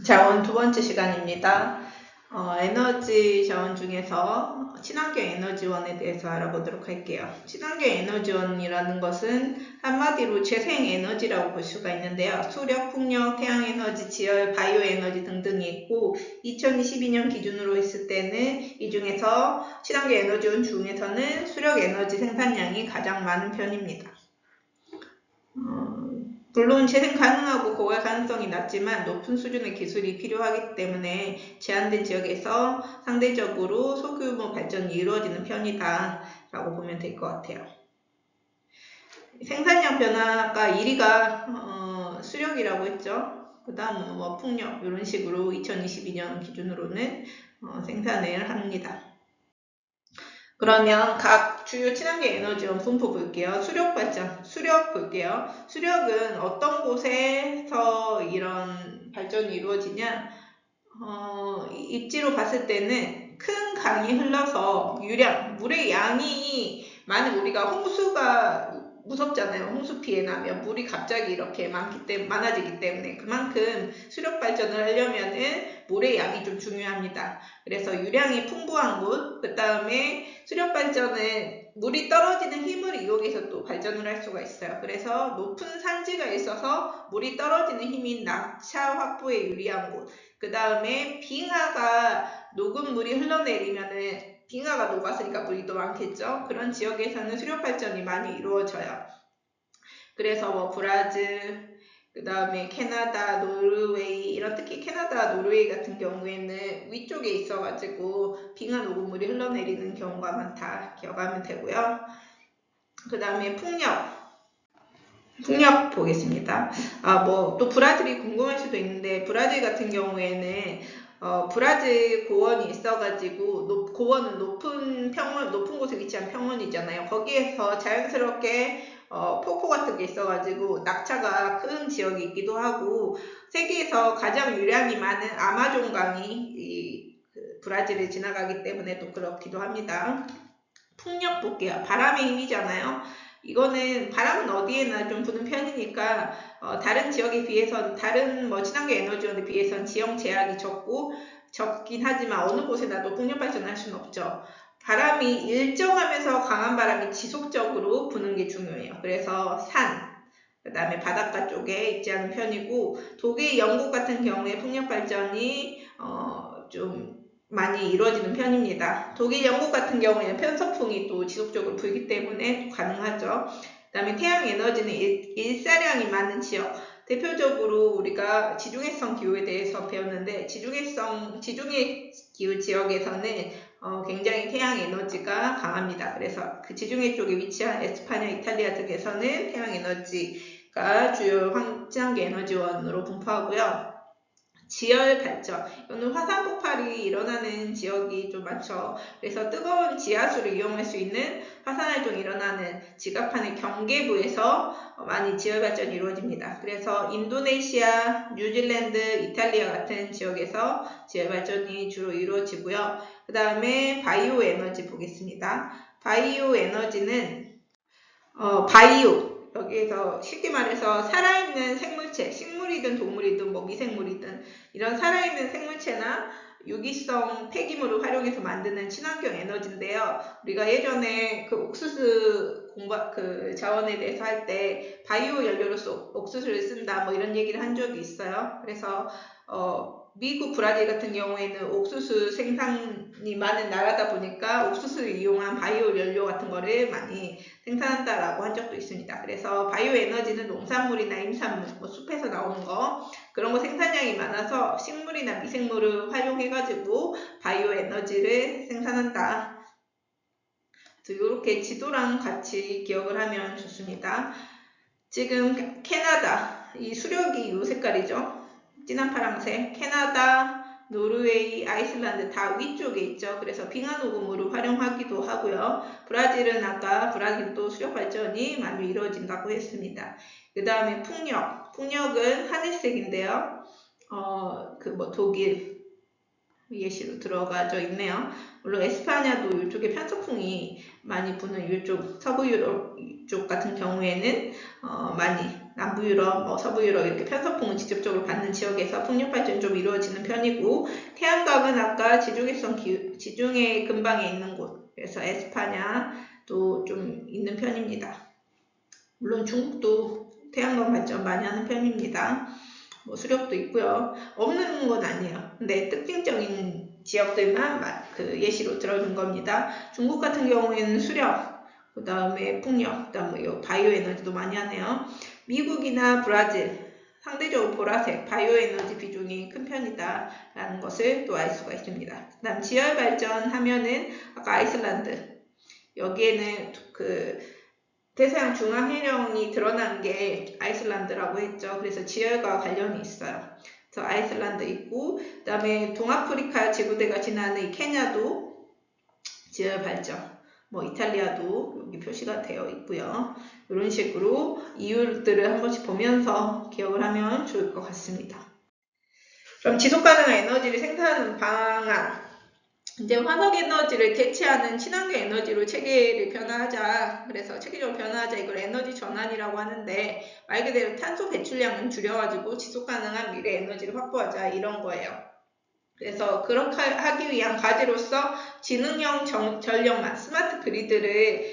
자원 두 번째 시간입니다. 에너지 자원 중에서 친환경 에너지원에 대해서 알아보도록 할게요. 친환경 에너지원이라는 것은 한마디로 재생에너지라고 볼 수가 있는데요. 수력, 풍력, 태양에너지, 지열, 바이오에너지 등등이 있고 2022년 기준으로 했을 때는 이 중에서 친환경 에너지원 중에서는 수력에너지 생산량이 가장 많은 편입니다. 물론 재생 가능하고 고갈 가능성이 낮지만 높은 수준의 기술이 필요하기 때문에 제한된 지역에서 상대적으로 소규모 발전이 이루어지는 편이다 라고 보면 될 것 같아요. 생산량 변화가 1위가 수력이라고 했죠. 그 다음은 풍력 이런 식으로 2022년 기준으로는 생산을 합니다. 그러면 각 주요 친환경 에너지원 분포 볼게요. 수력 발전, 수력 볼게요. 수력은 어떤 곳에서 이런 발전이 이루어지냐? 입지로 봤을 때는 큰 강이 흘러서 유량, 물의 양이 많은 우리가 홍수가 무섭잖아요. 홍수 피해 나면 물이 갑자기 이렇게 많아지기 때문에 그만큼 수력 발전을 하려면은 물의 양이 좀 중요합니다. 그래서 유량이 풍부한 곳, 그 다음에 수력 발전은 물이 떨어지는 힘을 이용해서 또 발전을 할 수가 있어요. 그래서 높은 산지가 있어서 물이 떨어지는 힘인 낙차 확보에 유리한 곳, 그 다음에 빙하가 녹은 물이 흘러내리면은 빙하가 녹았으니까 물이 또 많겠죠. 그런 지역에서는 수력 발전이 많이 이루어져요. 그래서 브라질, 그 다음에 캐나다, 노르웨이, 이런 특히 캐나다, 노르웨이 같은 경우에는 위쪽에 있어가지고 빙하 녹은 물이 흘러내리는 경우가 많다 기억하면 되고요. 그 다음에 풍력 보겠습니다. 또 브라질이 궁금할 수도 있는데 브라질 같은 경우에는 브라질 고원이 있어가지고 고원은 높은 곳에 위치한 평원이잖아요. 거기에서 자연스럽게 폭포 같은 게 있어가지고 낙차가 큰 지역이 있기도 하고 세계에서 가장 유량이 많은 아마존 강이 브라질을 지나가기 때문에 또 그렇기도 합니다. 풍력 볼게요. 바람의 힘이잖아요. 이거는 바람은 어디에나 좀 부는 편이니까 다른 지역에 비해선 다른 친환경 에너지원에 비해선 지형 제약이 적긴 하지만 어느 곳에나도 풍력 발전을 할 수는 없죠. 바람이 일정하면서 강한 바람이 지속적으로 부는 게 중요해요. 그래서 산, 그 다음에 바닷가 쪽에 있지 않은 편이고 독일, 영국 같은 경우에 풍력 발전이 좀 많이 이루어지는 편입니다. 독일, 영국 같은 경우에는 편서풍이 또 지속적으로 불기 때문에 또 가능하죠. 그 다음에 태양에너지는 일사량이 많은 지역, 대표적으로 우리가 지중해성 기후에 대해서 배웠는데 지중해 기후 지역에서는 굉장히 태양에너지가 강합니다. 그래서 그 지중해 쪽에 위치한 에스파냐, 이탈리아 등에서는 태양에너지가 주요 친환경 에너지원으로 분포하고요. 지열 발전, 이거는 화산 폭발이 일어나는 지역이 좀 많죠. 그래서 뜨거운 지하수를 이용할 수 있는 화산 활동이 일어나는 지각판의 경계부에서 많이 지열 발전이 이루어집니다. 그래서 인도네시아, 뉴질랜드, 이탈리아 같은 지역에서 지열 발전이 주로 이루어지고요. 그 다음에 바이오 에너지 보겠습니다. 바이오 에너지는 여기에서 쉽게 말해서 살아있는 생물체, 식물이든 동물이든 미생물이든 이런 살아있는 생물체나 유기성 폐기물을 활용해서 만드는 친환경 에너지인데요. 우리가 예전에 그 옥수수 자원에 대해서 할 때 바이오 연료로서 옥수수를 쓴다 이런 얘기를 한 적이 있어요. 그래서 미국, 브라질 같은 경우에는 옥수수 생산이 많은 나라다 보니까 옥수수를 이용한 바이오 연료 같은 거를 많이 생산한다라고 한 적도 있습니다. 그래서 바이오 에너지는 농산물이나 임산물, 숲에서 나오는 거 그런 거 생산량이 많아서 식물이나 미생물을 활용해가지고 바이오 에너지를 생산한다. 이렇게 지도랑 같이 기억을 하면 좋습니다. 지금 캐나다, 이 수력이 이 색깔이죠. 진한 파란색, 캐나다, 노르웨이, 아이슬란드 다 위쪽에 있죠. 그래서 빙하 녹음으로 활용하기도 하고요. 브라질은 아까 브라질도 수력 발전이 많이 이루어진다고 했습니다. 그 다음에 풍력은 하늘색인데요. 독일 예시로 들어가져 있네요. 물론 에스파냐도 이쪽에 편서풍이 많이 부는 이쪽 서부 유럽 쪽 같은 경우에는 많이 남부 유럽, 서부 유럽 이렇게 편서풍을 직접적으로 받는 지역에서 풍력 발전이 좀 이루어지는 편이고, 태양광은 아까 지중해 근방에 있는 곳, 그래서 에스파냐도 좀 있는 편입니다. 물론 중국도 태양광 발전 많이 하는 편입니다. 수력도 있고요. 없는 건 아니에요. 근데 특징적인 지역들만 그 예시로 들어준 겁니다. 중국 같은 경우에는 수력, 그 다음에 풍력, 그 다음에 바이오 에너지도 많이 하네요. 미국이나 브라질, 상대적으로 보라색, 바이오 에너지 비중이 큰 편이다라는 것을 또 알 수가 있습니다. 그 다음 지열 발전 하면은 아까 아이슬란드, 여기에는 그 대서양 중앙해령이 드러난 게 아이슬란드라고 했죠. 그래서 지열과 관련이 있어요. 그래서 아이슬란드 있고, 그 다음에 동아프리카 지구대가 지나는 이 케냐도 지열 발전, 이탈리아도 여기 표시가 되어 있고요. 이런 식으로 이유들을 한 번씩 보면서 기억을 하면 좋을 것 같습니다. 그럼 지속가능한 에너지를 생산하는 방안. 이제 화석 에너지를 대체하는 친환경 에너지로 체계를 변화하자. 그래서 체계적으로 변화하자. 이걸 에너지 전환이라고 하는데, 말 그대로 탄소 배출량을 줄여가지고 지속 가능한 미래 에너지를 확보하자. 이런 거예요. 그래서 그렇게 하기 위한 과제로서 지능형 전력망, 스마트 그리드를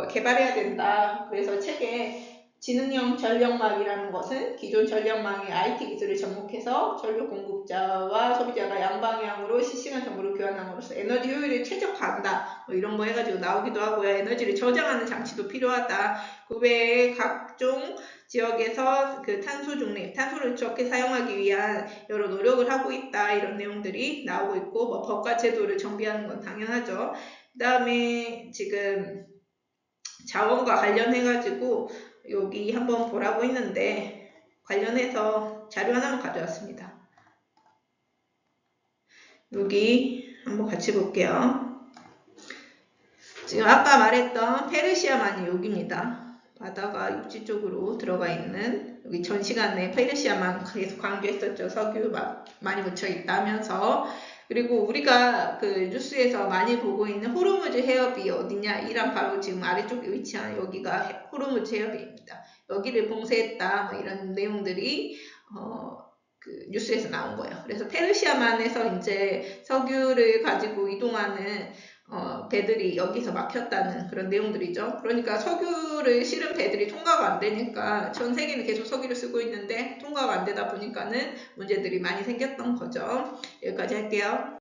개발해야 된다. 그래서 책에 지능형 전력망이라는 것은 기존 전력망의 IT 기술을 접목해서 전력 공급자와 소비자가 양방향으로 실시간 정보를 교환함으로써 에너지 효율을 최적화한다. 이런 거 해가지고 나오기도 하고요. 에너지를 저장하는 장치도 필요하다. 그 외에 각종 지역에서 그 탄소 중립, 탄소를 적게 사용하기 위한 여러 노력을 하고 있다. 이런 내용들이 나오고 있고, 법과 제도를 정비하는 건 당연하죠. 그 다음에 지금 자원과 관련해가지고 여기 한번 보라고 했는데, 관련해서 자료 하나만 가져왔습니다. 여기 한번 같이 볼게요. 지금 아까 말했던 페르시아만이 여기입니다. 바다가 육지 쪽으로 들어가 있는, 여기 전 시간에 페르시아만 계속 강조했었죠. 석유 많이 묻혀 있다 하면서. 그리고 우리가 그 뉴스에서 많이 보고 있는 호르무즈 해협이 어디냐? 이란 바로 지금 아래쪽에 위치한 여기가 호르무즈 해협입니다. 여기를 봉쇄했다. 이런 내용들이 그 뉴스에서 나온 거예요. 그래서 페르시아만에서 이제 석유를 가지고 이동하는 배들이 여기서 막혔다는 그런 내용들이죠. 그러니까 석유를 실은 배들이 통과가 안 되니까 전 세계는 계속 석유를 쓰고 있는데 통과가 안 되다 보니까는 문제들이 많이 생겼던 거죠. 여기까지 할게요.